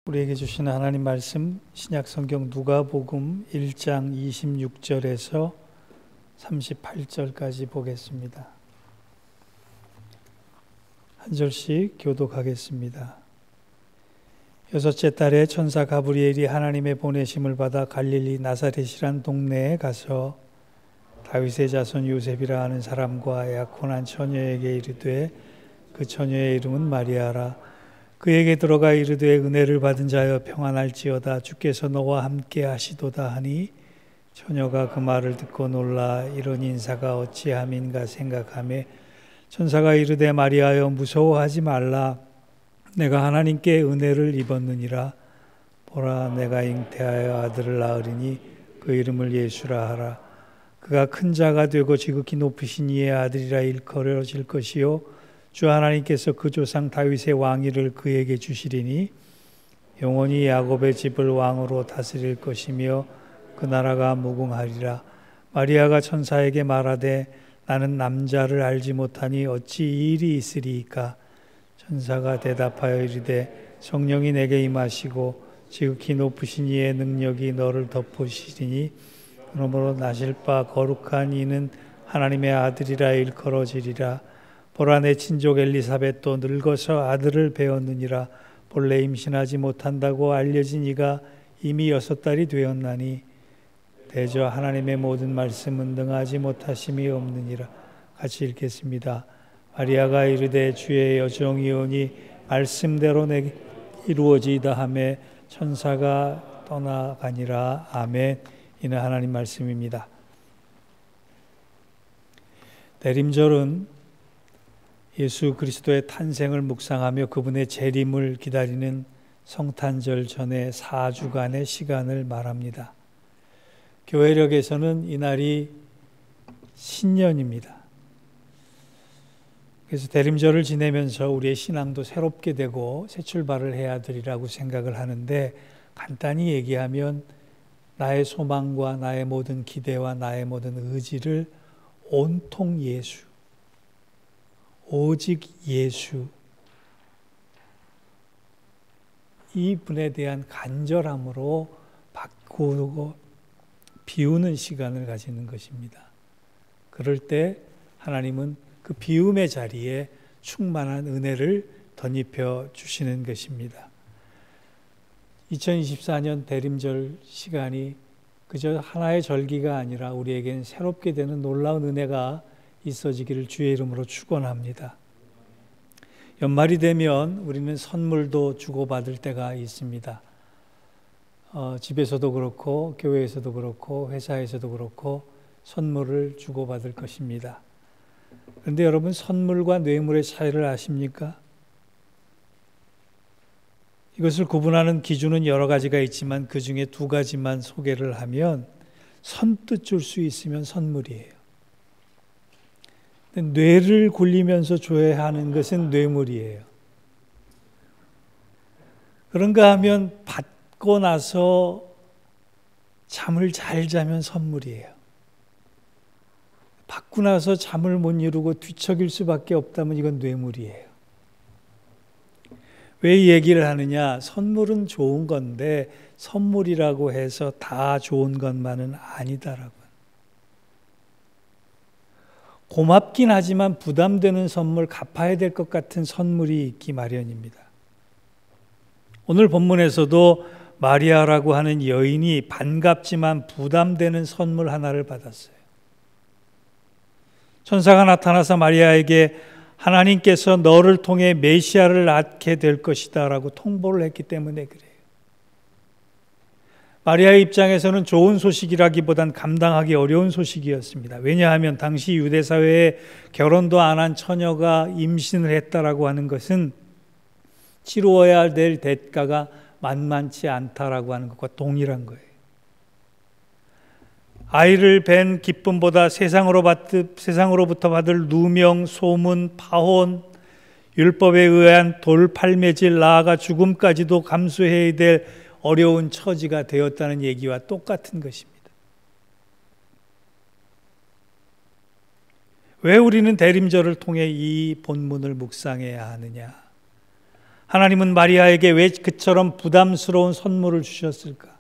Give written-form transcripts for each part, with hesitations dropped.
우리에게 주시는 하나님 말씀 신약성경 누가복음 1장 26절에서 38절까지 보겠습니다. 한 절씩 교독하겠습니다. 여섯째 달에 천사 가브리엘이 하나님의 보내심을 받아 갈릴리 나사렛이란 동네에 가서 다윗의 자손 요셉이라 하는 사람과 약혼한 처녀에게 이르되 그 처녀의 이름은 마리아라. 그에게 들어가 이르되 은혜를 받은 자여 평안할지어다 주께서 너와 함께 하시도다 하니 처녀가 그 말을 듣고 놀라 이런 인사가 어찌함인가 생각하며 천사가 이르되 마리아여 무서워하지 말라 내가 하나님께 은혜를 입었느니라. 보라 내가 잉태하여 아들을 낳으리니 그 이름을 예수라 하라. 그가 큰 자가 되고 지극히 높으신 이의 아들이라 일컬어질 것이요 주 하나님께서 그 조상 다윗의 왕위를 그에게 주시리니 영원히 야곱의 집을 왕으로 다스릴 것이며 그 나라가 무궁하리라. 마리아가 천사에게 말하되 나는 남자를 알지 못하니 어찌 이 일이 있으리이까. 천사가 대답하여 이르되 성령이 내게 임하시고 지극히 높으신 이의 능력이 너를 덮으시리니 그러므로 나실 바 거룩한 이는 하나님의 아들이라 일컬어지리라. 보라 내 친족 엘리사벳도 늙어서 아들을 배었느니라. 본래 임신하지 못한다고 알려진 이가 이미 6달이 되었나니 대저 하나님의 모든 말씀은 능하지 못하심이 없느니라. 같이 읽겠습니다. 마리아가 이르되 주의 여종이오니 말씀대로 내게 이루어지이다 하며 천사가 떠나가니라. 아멘. 이는 하나님 말씀입니다. 대림절은 예수 그리스도의 탄생을 묵상하며 그분의 재림을 기다리는 성탄절 전에 4주간의 시간을 말합니다. 교회력에서는 이날이 신년입니다. 그래서 대림절을 지내면서 우리의 신앙도 새롭게 되고 새 출발을 해야 되리라고 생각을 하는데 간단히 얘기하면 나의 소망과 나의 모든 기대와 나의 모든 의지를 온통 예수, 오직 예수, 이분에 대한 간절함으로 바꾸고 비우는 시간을 가지는 것입니다. 그럴 때 하나님은 그 비움의 자리에 충만한 은혜를 덧입혀 주시는 것입니다. 2024년 대림절 시간이 그저 하나의 절기가 아니라 우리에겐 새롭게 되는 놀라운 은혜가 있어지기를 주의 이름으로 축원합니다. 연말이 되면 우리는 선물도 주고받을 때가 있습니다. 집에서도 그렇고 교회에서도 그렇고 회사에서도 그렇고 선물을 주고받을 것입니다. 그런데 여러분 선물과 뇌물의 차이를 아십니까? 이것을 구분하는 기준은 여러 가지가 있지만 그 중에 2가지만 소개를 하면 선뜻 줄 수 있으면 선물이에요. 뇌를 굴리면서 줘야 하는 것은 뇌물이에요. 그런가 하면 받고 나서 잠을 잘 자면 선물이에요. 받고 나서 잠을 못 이루고 뒤척일 수밖에 없다면 이건 뇌물이에요. 왜 이 얘기를 하느냐? 선물은 좋은 건데 선물이라고 해서 다 좋은 것만은 아니다라고. 고맙긴 하지만 부담되는 선물, 갚아야 될 것 같은 선물이 있기 마련입니다. 오늘 본문에서도 마리아라고 하는 여인이 반갑지만 부담되는 선물 하나를 받았어요. 천사가 나타나서 마리아에게 하나님께서 너를 통해 메시아를 낳게 될 것이다 라고 통보를 했기 때문에 그래요. 마리아의 입장에서는 좋은 소식이라기보단 감당하기 어려운 소식이었습니다. 왜냐하면 당시 유대 사회에 결혼도 안 한 처녀가 임신을 했다라고 하는 것은 치루어야 될 대가가 만만치 않다라고 하는 것과 동일한 거예요. 아이를 뵌 기쁨보다 세상으로부터 받을 누명, 소문, 파혼, 율법에 의한 돌팔매질, 나아가 죽음까지도 감수해야 될 어려운 처지가 되었다는 얘기와 똑같은 것입니다. 왜 우리는 대림절을 통해 이 본문을 묵상해야 하느냐? 하나님은 마리아에게 왜 그처럼 부담스러운 선물을 주셨을까?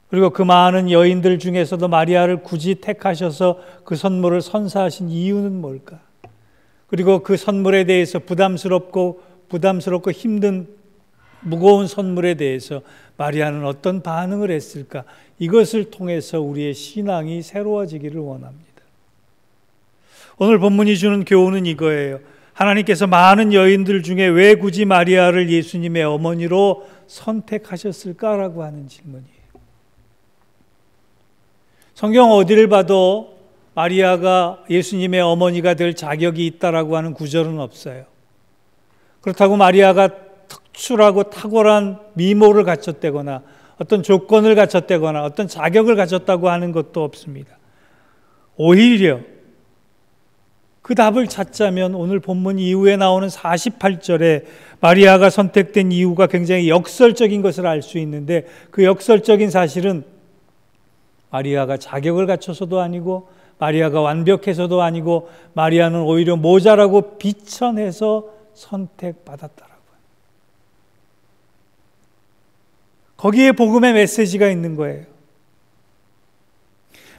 그리고 그 많은 여인들 중에서도 마리아를 굳이 택하셔서 그 선물을 선사하신 이유는 뭘까? 그리고 그 선물에 대해서 부담스럽고 힘든 무거운 선물에 대해서 마리아는 어떤 반응을 했을까? 이것을 통해서 우리의 신앙이 새로워지기를 원합니다. 오늘 본문이 주는 교훈은 이거예요. 하나님께서 많은 여인들 중에 왜 굳이 마리아를 예수님의 어머니로 선택하셨을까라고 하는 질문이에요. 성경 어디를 봐도 마리아가 예수님의 어머니가 될 자격이 있다라고 하는 구절은 없어요. 그렇다고 마리아가 특출하고 탁월한 미모를 갖췄다거나 어떤 조건을 갖췄다거나 어떤 자격을 갖췄다고 하는 것도 없습니다. 오히려 그 답을 찾자면 오늘 본문 이후에 나오는 48절에 마리아가 선택된 이유가 굉장히 역설적인 것을 알 수 있는데, 그 역설적인 사실은 마리아가 자격을 갖춰서도 아니고 마리아가 완벽해서도 아니고 마리아는 오히려 모자라고 비천해서 선택받았다라고. 거기에 복음의 메시지가 있는 거예요.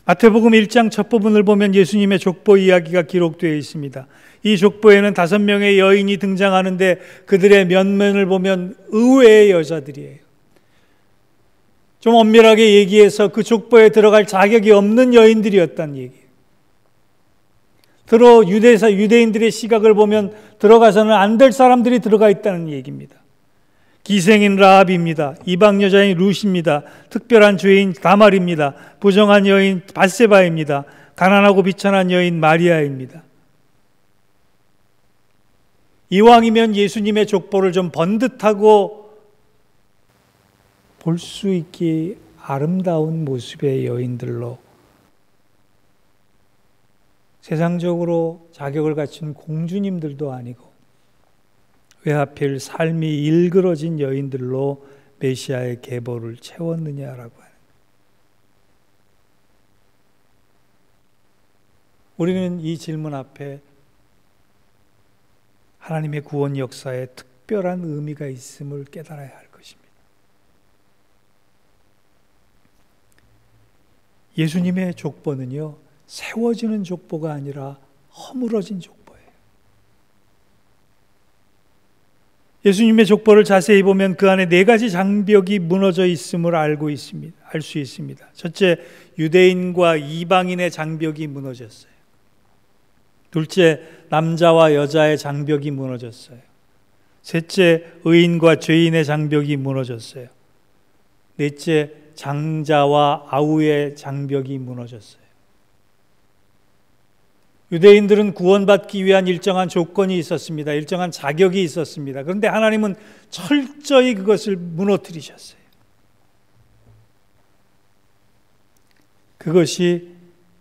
마태복음 1장 첫 부분을 보면 예수님의 족보 이야기가 기록되어 있습니다. 이 족보에는 5명의 여인이 등장하는데 그들의 면면을 보면 의외의 여자들이에요. 좀 엄밀하게 얘기해서 그 족보에 들어갈 자격이 없는 여인들이었다는 얘기예요. 유대인들의 시각을 보면 들어가서는 안 될 사람들이 들어가 있다는 얘기입니다. 기생인 라합입니다. 이방 여자인 룻입니다. 특별한 죄인 다말입니다. 부정한 여인 밧세바입니다. 가난하고 비천한 여인 마리아입니다. 이왕이면 예수님의 족보를 좀 번듯하고 볼 수 있게 아름다운 모습의 여인들로, 세상적으로 자격을 갖춘 공주님들도 아니고 왜 하필 삶이 일그러진 여인들로 메시아의 계보를 채웠느냐라고 하는 거예요. 우리는 이 질문 앞에 하나님의 구원 역사에 특별한 의미가 있음을 깨달아야 할 것입니다. 예수님의 족보는요, 세워지는 족보가 아니라 허물어진 족보예요. 예수님의 족보를 자세히 보면 그 안에 4가지 장벽이 무너져 있음을 알 수 있습니다. 첫째, 유대인과 이방인의 장벽이 무너졌어요. 둘째, 남자와 여자의 장벽이 무너졌어요. 셋째, 의인과 죄인의 장벽이 무너졌어요. 넷째, 장자와 아우의 장벽이 무너졌어요. 유대인들은 구원받기 위한 일정한 조건이 있었습니다. 일정한 자격이 있었습니다. 그런데 하나님은 철저히 그것을 무너뜨리셨어요. 그것이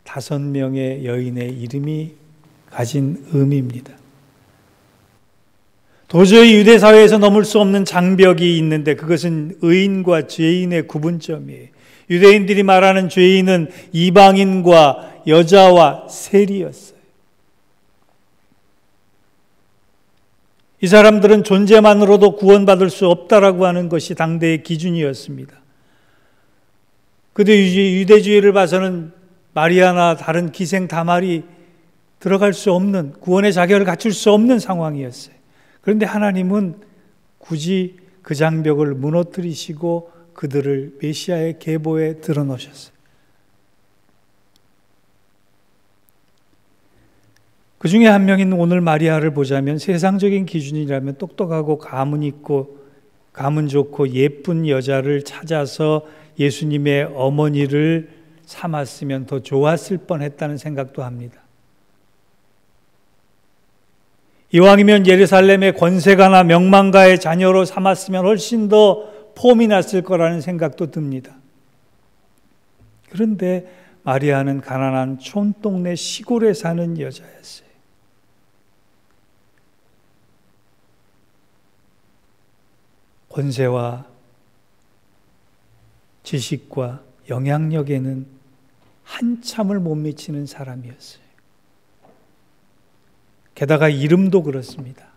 5명의 여인의 이름이 가진 의미입니다. 도저히 유대 사회에서 넘을 수 없는 장벽이 있는데 그것은 의인과 죄인의 구분점이에요. 유대인들이 말하는 죄인은 이방인과 여자와 세리였어요. 이 사람들은 존재만으로도 구원받을 수 없다라고 하는 것이 당대의 기준이었습니다. 그런데 유대주의를 봐서는 마리아나 다른 기생 다말이 들어갈 수 없는, 구원의 자격을 갖출 수 없는 상황이었어요. 그런데 하나님은 굳이 그 장벽을 무너뜨리시고 그들을 메시아의 계보에 드러놓으셨어요. 그 중에 한 명인 오늘 마리아를 보자면 세상적인 기준이라면 똑똑하고 가문 있고 가문 좋고 예쁜 여자를 찾아서 예수님의 어머니를 삼았으면 더 좋았을 뻔했다는 생각도 합니다. 이왕이면 예루살렘의 권세가나 명망가의 자녀로 삼았으면 훨씬 더 폼이 났을 거라는 생각도 듭니다. 그런데 마리아는 가난한 촌동네 시골에 사는 여자였어요. 권세와 지식과 영향력에는 한참을 못 미치는 사람이었어요. 게다가 이름도 그렇습니다.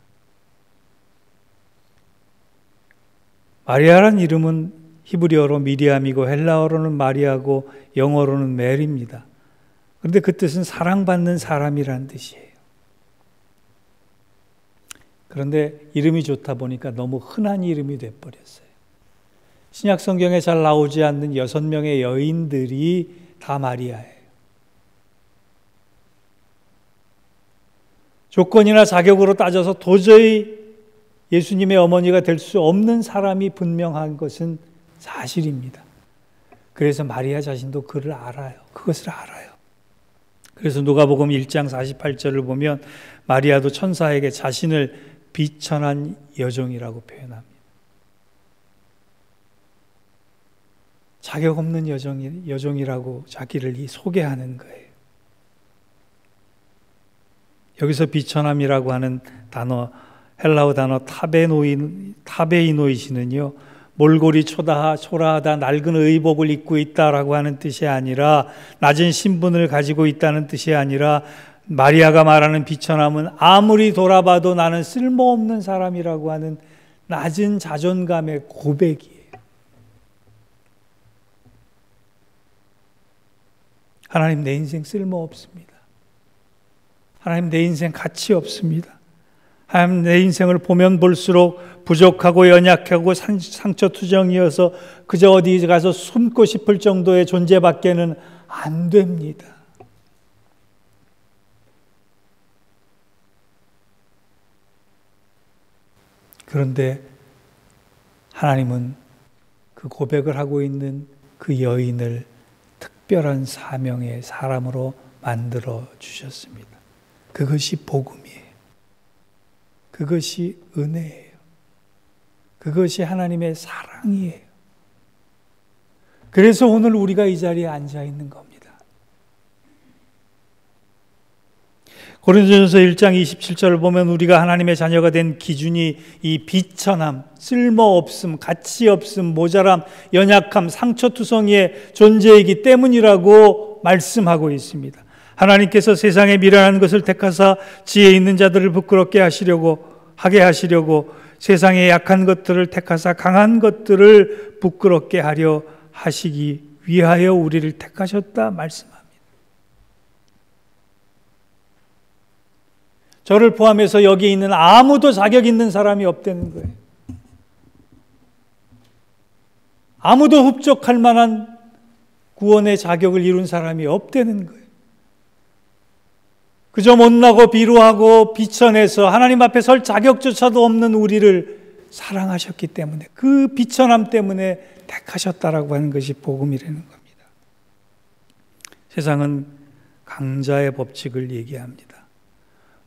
마리아란 이름은 히브리어로 미리암이고 헬라어로는 마리아고 영어로는 메리입니다. 그런데 그 뜻은 사랑받는 사람이라는 뜻이에요. 그런데 이름이 좋다 보니까 너무 흔한 이름이 돼버렸어요. 신약 성경에 잘 나오지 않는 6명의 여인들이 다 마리아예요. 조건이나 자격으로 따져서 도저히 예수님의 어머니가 될 수 없는 사람이 분명한 것은 사실입니다. 그래서 마리아 자신도 그것을 알아요. 그래서 누가복음 1장 48절을 보면 마리아도 천사에게 자신을 비천한 여종이라고 표현합니다. 자격 없는 여종이라고 자기를 소개하는 거예요. 여기서 비천함이라고 하는 단어, 헬라어 단어 타베이노이시는요, 몰골이 초라하다, 낡은 의복을 입고 있다라고 하는 뜻이 아니라, 낮은 신분을 가지고 있다는 뜻이 아니라, 마리아가 말하는 비천함은 아무리 돌아봐도 나는 쓸모없는 사람이라고 하는 낮은 자존감의 고백이에요. 하나님, 내 인생 쓸모없습니다. 하나님, 내 인생 가치 없습니다. 하나님, 내 인생을 보면 볼수록 부족하고 연약하고 상처투정이어서 그저 어디 가서 숨고 싶을 정도의 존재밖에는 안 됩니다. 그런데 하나님은 그 고백을 하고 있는 그 여인을 특별한 사명의 사람으로 만들어 주셨습니다. 그것이 복음이에요. 그것이 은혜예요. 그것이 하나님의 사랑이에요. 그래서 오늘 우리가 이 자리에 앉아 있는 겁니다. 고린도전서 1장 27절을 보면 우리가 하나님의 자녀가 된 기준이 이 비천함, 쓸모없음, 가치 없음, 모자람, 연약함, 상처투성이의 존재이기 때문이라고 말씀하고 있습니다. 하나님께서 세상에 미련한 것을 택하사 지혜 있는 자들을 부끄럽게 하게 하시려고 세상의 약한 것들을 택하사 강한 것들을 부끄럽게 하려 하시기 위하여 우리를 택하셨다 말씀합니다. 저를 포함해서 여기 있는 아무도 자격 있는 사람이 없다는 거예요. 아무도 흡족할 만한 구원의 자격을 이룬 사람이 없다는 거예요. 그저 못나고 비루하고 비천해서 하나님 앞에 설 자격조차도 없는 우리를 사랑하셨기 때문에 그 비천함 때문에 택하셨다라고 하는 것이 복음이라는 겁니다. 세상은 강자의 법칙을 얘기합니다.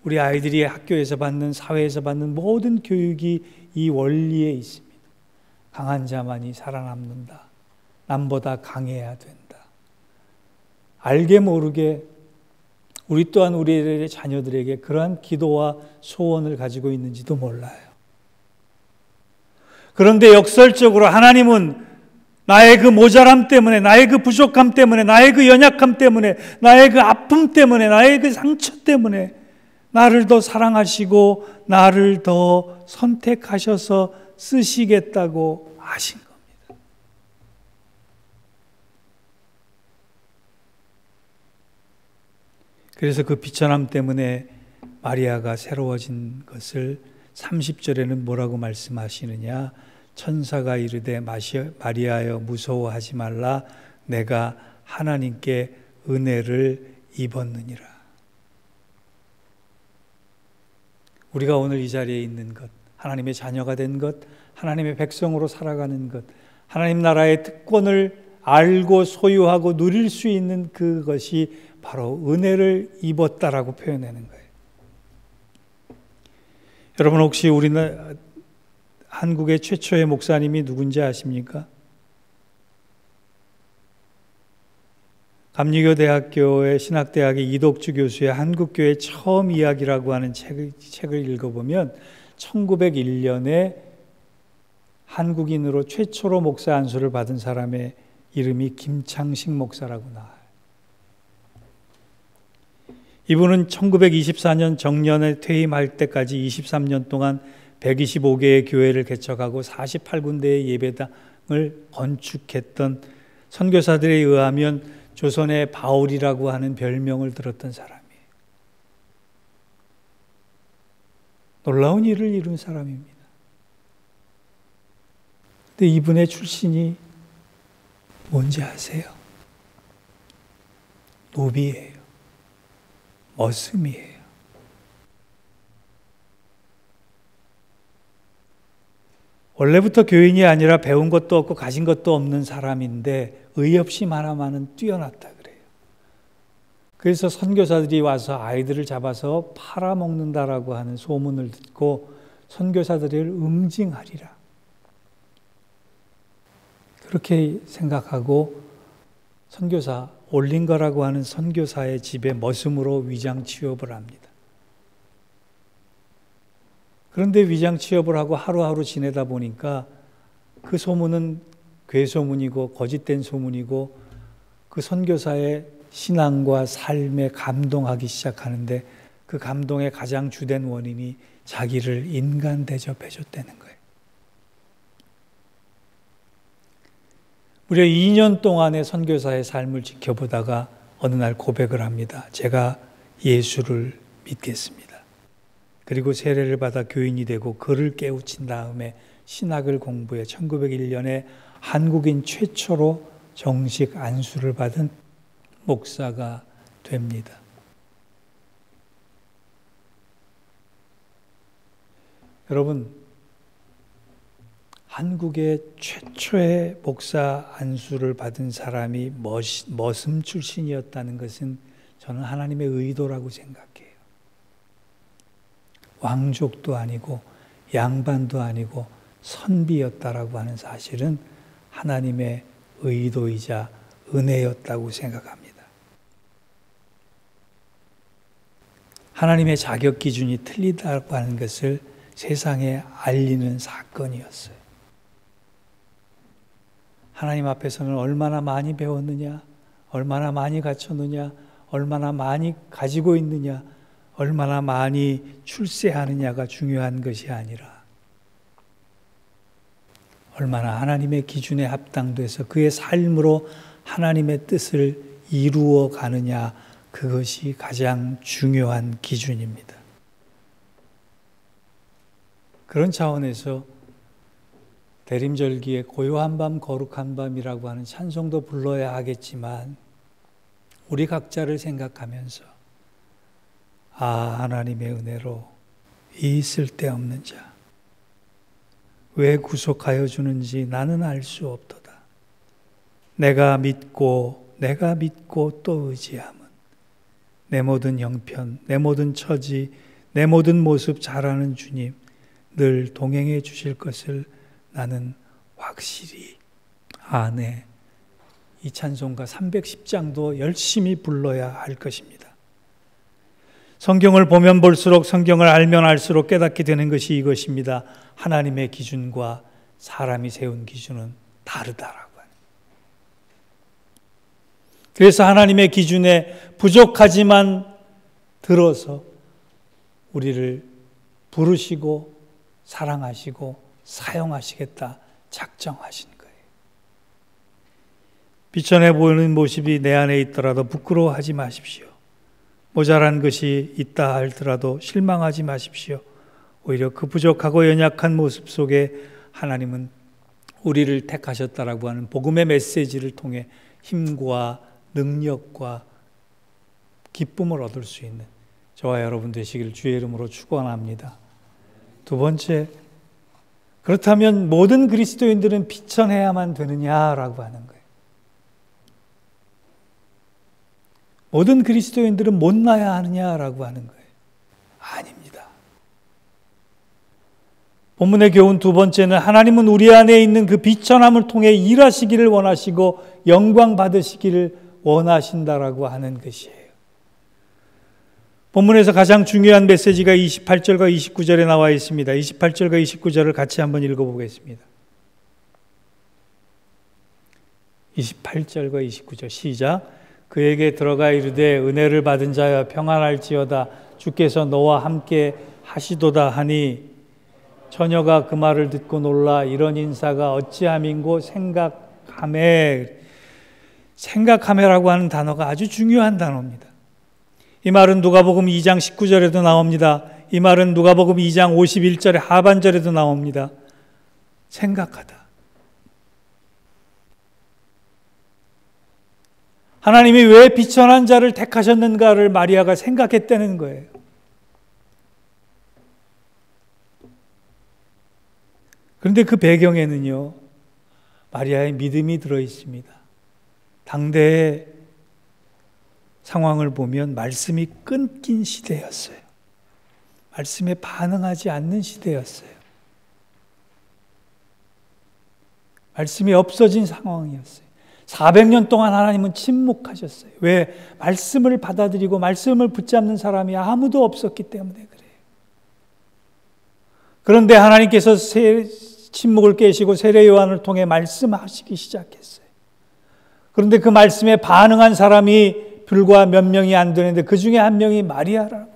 우리 아이들이 학교에서 받는, 사회에서 받는 모든 교육이 이 원리에 있습니다. 강한 자만이 살아남는다. 남보다 강해야 된다. 알게 모르게 우리 또한 우리의 자녀들에게 그러한 기도와 소원을 가지고 있는지도 몰라요. 그런데 역설적으로 하나님은 나의 그 모자람 때문에, 나의 그 부족함 때문에, 나의 그 연약함 때문에, 나의 그 아픔 때문에, 나의 그 상처 때문에 나를 더 사랑하시고 나를 더 선택하셔서 쓰시겠다고 하신 겁니다. 그래서 그 비천함 때문에 마리아가 새로워진 것을 30절에는 뭐라고 말씀하시느냐? 천사가 이르되 마리아여 무서워하지 말라. 내가 하나님께 은혜를 입었느니라. 우리가 오늘 이 자리에 있는 것, 하나님의 자녀가 된 것, 하나님의 백성으로 살아가는 것, 하나님 나라의 특권을 알고 소유하고 누릴 수 있는 그것이 바로 은혜를 입었다라고 표현하는 거예요. 여러분 혹시 우리는 한국의 최초의 목사님이 누군지 아십니까? 감리교대학교의 신학대학의 이덕주 교수의 한국교회 처음 이야기라고 하는 책을 읽어보면 1901년에 한국인으로 최초로 목사 안수를 받은 사람의 이름이 김창식 목사라고 나와요. 이분은 1924년 정년에 퇴임할 때까지 23년 동안 125개의 교회를 개척하고 48군데의 예배당을 건축했던, 선교사들에 의하면 조선의 바울이라고 하는 별명을 들었던 사람이에요. 놀라운 일을 이룬 사람입니다. 근데 이분의 출신이 뭔지 아세요? 노비예요. 머슴이에요. 원래부터 교인이 아니라 배운 것도 없고 가진 것도 없는 사람인데 의협심 하나만은 뛰어났다 그래요. 그래서 선교사들이 와서 아이들을 잡아서 팔아먹는다라고 하는 소문을 듣고 선교사들을 응징하리라, 그렇게 생각하고 선교사, 올린거라고 하는 선교사의 집에 머슴으로 위장 취업을 합니다. 그런데 위장 취업을 하고 하루하루 지내다 보니까 그 소문은 괴소문이고 거짓된 소문이고 그 선교사의 신앙과 삶에 감동하기 시작하는데, 그 감동의 가장 주된 원인이 자기를 인간 대접해 줬다는 거예요. 무려 2년 동안의 선교사의 삶을 지켜보다가 어느 날 고백을 합니다. 제가 예수를 믿겠습니다. 그리고 세례를 받아 교인이 되고 글을 깨우친 다음에 신학을 공부해 1901년에 한국인 최초로 정식 안수를 받은 목사가 됩니다. 여러분, 한국의 최초의 목사 안수를 받은 사람이 머슴 출신이었다는 것은 저는 하나님의 의도라고 생각해요. 왕족도 아니고 양반도 아니고 선비였다라고 하는 사실은 하나님의 의도이자 은혜였다고 생각합니다. 하나님의 자격 기준이 틀리다고 하는 것을 세상에 알리는 사건이었어요. 하나님 앞에서는 얼마나 많이 배웠느냐, 얼마나 많이 갖췄느냐, 얼마나 많이 가지고 있느냐, 얼마나 많이 출세하느냐가 중요한 것이 아니라 얼마나 하나님의 기준에 합당돼서 그의 삶으로 하나님의 뜻을 이루어 가느냐, 그것이 가장 중요한 기준입니다. 그런 차원에서 대림절기에 고요한 밤 거룩한 밤이라고 하는 찬송도 불러야 하겠지만 우리 각자를 생각하면서 하나님의 은혜로 이 쓸데없는 자 왜 구속하여 주는지 나는 알 수 없도다. 내가 믿고 또 의지함은 내 모든 형편, 내 모든 처지, 내 모든 모습 잘 아는 주님 늘 동행해 주실 것을 나는 확실히 아네. 이 찬송가 310장도 열심히 불러야 할 것입니다. 성경을 보면 볼수록, 성경을 알면 알수록 깨닫게 되는 것이 이것입니다. 하나님의 기준과 사람이 세운 기준은 다르다라고. 그래서 하나님의 기준에 부족하지만 들어서 우리를 부르시고 사랑하시고 사용하시겠다 작정하신 거예요. 비천해 보이는 모습이 내 안에 있더라도 부끄러워하지 마십시오. 모자란 것이 있다 할지라도 실망하지 마십시오. 오히려 그 부족하고 연약한 모습 속에 하나님은 우리를 택하셨다라고 하는 복음의 메시지를 통해 힘과 능력과 기쁨을 얻을 수 있는 저와 여러분 되시기를 주의 이름으로 축원합니다. 두 번째, 그렇다면 모든 그리스도인들은 비천해야만 되느냐라고 하는 거예요. 모든 그리스도인들은 못나야 하느냐라고 하는 거예요. 아닙니다. 본문의 교훈 두 번째는 하나님은 우리 안에 있는 그 비천함을 통해 일하시기를 원하시고 영광 받으시기를 원하신다라고 하는 것이에요. 본문에서 가장 중요한 메시지가 28절과 29절에 나와 있습니다. 28절과 29절을 같이 한번 읽어보겠습니다. 28절과 29절 시작. 그에게 들어가 이르되 은혜를 받은 자여 평안할지어다 주께서 너와 함께 하시도다 하니 처녀가 그 말을 듣고 놀라 이런 인사가 어찌함인고 생각하매라고 하는 단어가 아주 중요한 단어입니다. 이 말은 누가복음 2장 19절에도 나옵니다. 이 말은 누가복음 2장 51절의 하반절에도 나옵니다. 생각하다. 하나님이 왜 비천한 자를 택하셨는가를 마리아가 생각했다는 거예요. 그런데 그 배경에는요, 마리아의 믿음이 들어 있습니다. 당대의 상황을 보면 말씀이 끊긴 시대였어요. 말씀에 반응하지 않는 시대였어요. 말씀이 없어진 상황이었어요. 400년 동안 하나님은 침묵하셨어요. 왜? 말씀을 받아들이고 말씀을 붙잡는 사람이 아무도 없었기 때문에 그래요. 그런데 하나님께서 침묵을 깨시고 세례 요한을 통해 말씀하시기 시작했어요. 그런데 그 말씀에 반응한 사람이 불과 몇 명이 안 되는데 그 중에 한 명이 마리아라고 해요.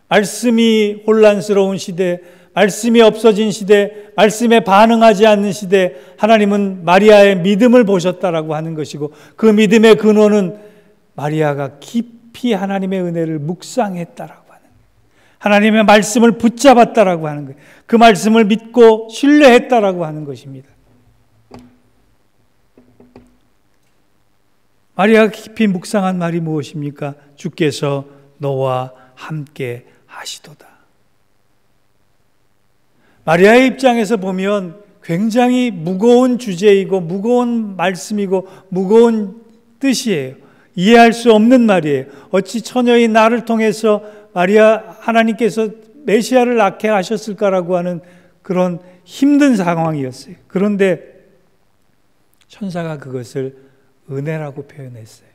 말씀이 혼란스러운 시대, 말씀이 없어진 시대, 말씀에 반응하지 않는 시대, 하나님은 마리아의 믿음을 보셨다라고 하는 것이고 그 믿음의 근원은 마리아가 깊이 하나님의 은혜를 묵상했다라고 하는 거예요. 하나님의 말씀을 붙잡았다라고 하는 거예요. 그 말씀을 믿고 신뢰했다라고 하는 것입니다. 마리아가 깊이 묵상한 말이 무엇입니까? 주께서 너와 함께 하시도다. 마리아의 입장에서 보면 굉장히 무거운 주제이고 무거운 말씀이고 무거운 뜻이에요. 이해할 수 없는 말이에요. 어찌 처녀인 나를 통해서 하나님께서 메시아를 낳게 하셨을까라고 하는 그런 힘든 상황이었어요. 그런데 천사가 그것을 은혜라고 표현했어요.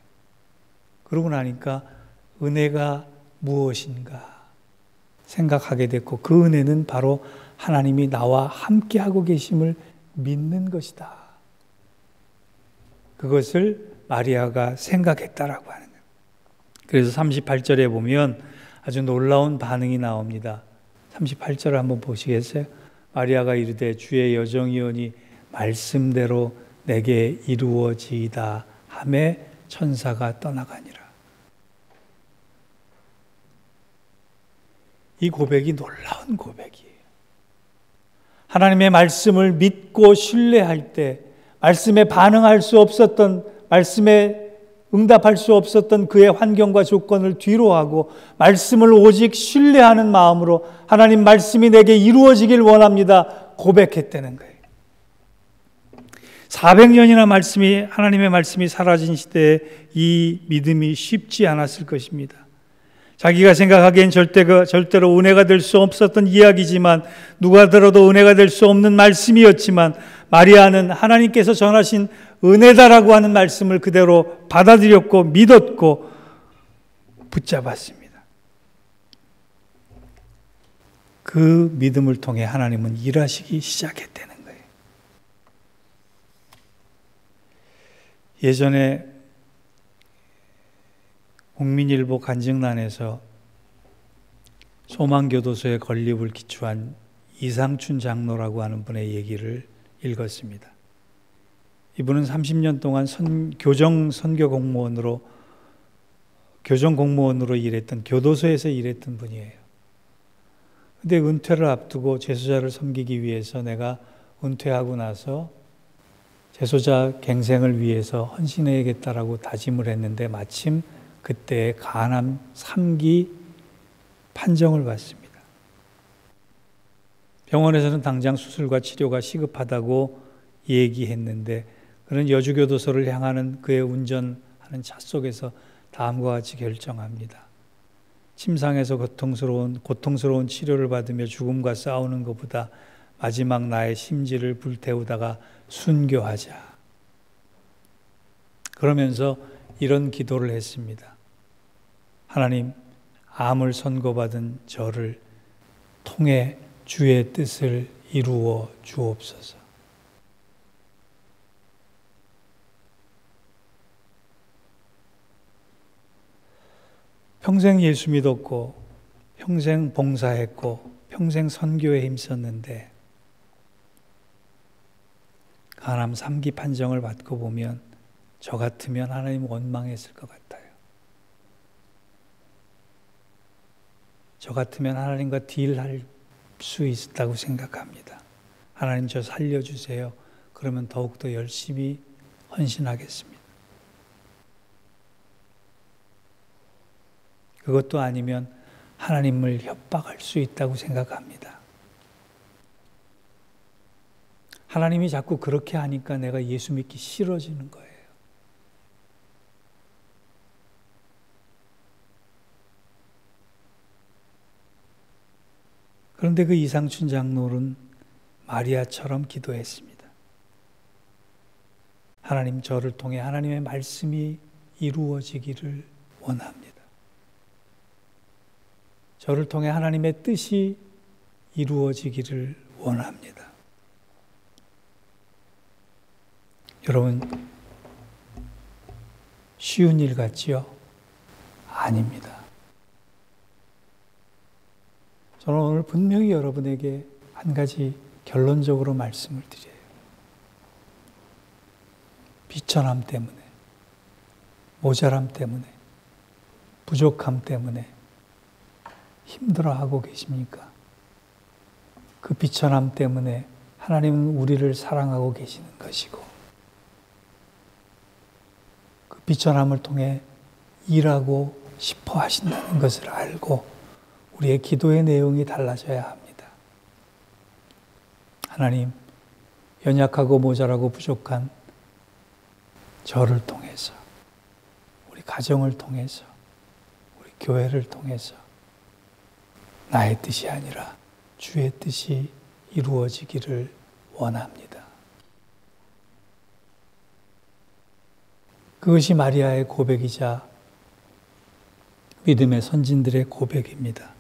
그러고 나니까 은혜가 무엇인가 생각하게 됐고 그 은혜는 바로 하나님이 나와 함께하고 계심을 믿는 것이다. 그것을 마리아가 생각했다라고 하는 거예요. 그래서 38절에 보면 아주 놀라운 반응이 나옵니다. 38절을 한번 보시겠어요? 마리아가 이르되 주의 여정이오니 말씀대로 내게 이루어지이다 하매 천사가 떠나가니라. 이 고백이 놀라운 고백이에요. 하나님의 말씀을 믿고 신뢰할 때 말씀에 반응할 수 없었던, 말씀에 응답할 수 없었던 그의 환경과 조건을 뒤로하고 말씀을 오직 신뢰하는 마음으로 하나님 말씀이 내게 이루어지길 원합니다 고백했다는 거예요. 400년이나 하나님의 말씀이 사라진 시대에 이 믿음이 쉽지 않았을 것입니다. 자기가 생각하기엔 절대로 은혜가 될 수 없었던 이야기지만 누가 들어도 은혜가 될 수 없는 말씀이었지만 마리아는 하나님께서 전하신 은혜다라고 하는 말씀을 그대로 받아들였고 믿었고 붙잡았습니다. 그 믿음을 통해 하나님은 일하시기 시작했다는 거예요. 예전에 국민일보 간증란에서 소망교도소의 건립을 기초한 이상춘 장로라고 하는 분의 얘기를 읽었습니다. 이분은 30년 동안 교정 공무원으로 일했던, 교도소에서 일했던 분이에요. 근데 은퇴를 앞두고 재소자를 섬기기 위해서 내가 은퇴하고 나서 재소자 갱생을 위해서 헌신해야겠다라고 다짐을 했는데 마침 그때 간암 3기 판정을 받습니다. 병원에서는 당장 수술과 치료가 시급하다고 얘기했는데 그는 여주교도소를 향하는 그의 운전하는 차 속에서 다음과 같이 결정합니다. 침상에서 고통스러운 치료를 받으며 죽음과 싸우는 것보다 마지막 나의 심지를 불태우다가 순교하자. 그러면서 이런 기도를 했습니다. 하나님, 암을 선고받은 저를 통해 주의 뜻을 이루어 주옵소서. 평생 예수 믿었고 평생 봉사했고 평생 선교에 힘썼는데 간암 3기 판정을 받고 보면 저 같으면 하나님 원망했을 것 같아요. 저 같으면 하나님과 딜할 수 있다고 생각합니다. 하나님 저 살려주세요. 그러면 더욱더 열심히 헌신하겠습니다. 그것도 아니면 하나님을 협박할 수 있다고 생각합니다. 하나님이 자꾸 그렇게 하니까 내가 예수 믿기 싫어지는 거예요. 그런데 그 이상춘 장로는 마리아처럼 기도했습니다. 하나님, 저를 통해 하나님의 말씀이 이루어지기를 원합니다. 저를 통해 하나님의 뜻이 이루어지기를 원합니다. 여러분, 쉬운 일 같지요? 아닙니다. 저는 오늘 분명히 여러분에게 한 가지 결론적으로 말씀을 드려요. 비천함 때문에, 모자람 때문에, 부족함 때문에 힘들어하고 계십니까? 그 비천함 때문에 하나님은 우리를 사랑하고 계시는 것이고, 그 비천함을 통해 일하고 싶어 하신다는 것을 알고 우리의 기도의 내용이 달라져야 합니다. 하나님, 연약하고 모자라고 부족한 저를 통해서, 우리 가정을 통해서, 우리 교회를 통해서 나의 뜻이 아니라 주의 뜻이 이루어지기를 원합니다. 그것이 마리아의 고백이자 믿음의 선진들의 고백입니다.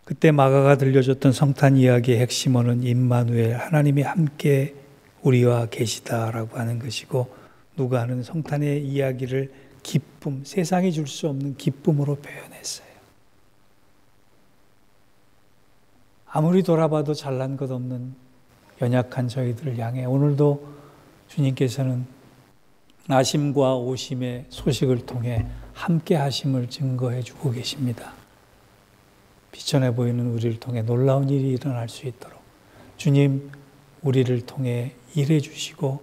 그때 마가가 들려줬던 성탄 이야기의 핵심어는 임마누엘, 하나님이 함께 우리와 계시다라고 하는 것이고, 누가는 성탄의 이야기를 기쁨, 세상이 줄 수 없는 기쁨으로 표현했어요. 아무리 돌아봐도 잘난 것 없는 연약한 저희들을 향해 오늘도 주님께서는 나심과 오심의 소식을 통해 함께 하심을 증거해 주고 계십니다. 비천해 보이는 우리를 통해 놀라운 일이 일어날 수 있도록 주님, 우리를 통해 일해 주시고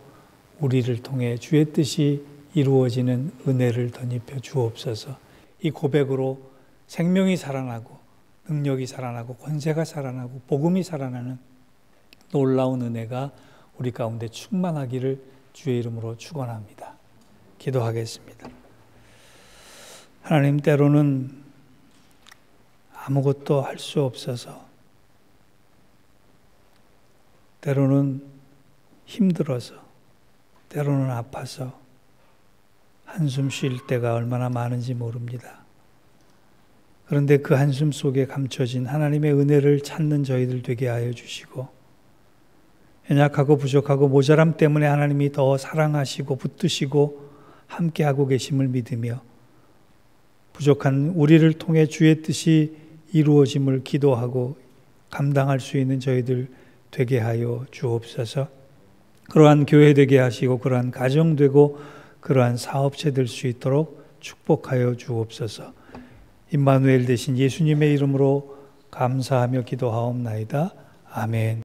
우리를 통해 주의 뜻이 이루어지는 은혜를 덧입혀 주옵소서. 이 고백으로 생명이 살아나고 능력이 살아나고 권세가 살아나고 복음이 살아나는 놀라운 은혜가 우리 가운데 충만하기를 주의 이름으로 축원합니다. 기도하겠습니다. 하나님, 때로는 아무것도 할 수 없어서, 때로는 힘들어서, 때로는 아파서 한숨 쉴 때가 얼마나 많은지 모릅니다. 그런데 그 한숨 속에 감춰진 하나님의 은혜를 찾는 저희들 되게 하여 주시고, 연약하고 부족하고 모자람 때문에 하나님이 더 사랑하시고 붙드시고 함께하고 계심을 믿으며 부족한 우리를 통해 주의 뜻이 이루어짐을 기도하고 감당할 수 있는 저희들 되게 하여 주옵소서. 그러한 교회 되게 하시고 그러한 가정 되고 그러한 사업체 될 수 있도록 축복하여 주옵소서. 임마누엘 되신 예수님의 이름으로 감사하며 기도하옵나이다. 아멘.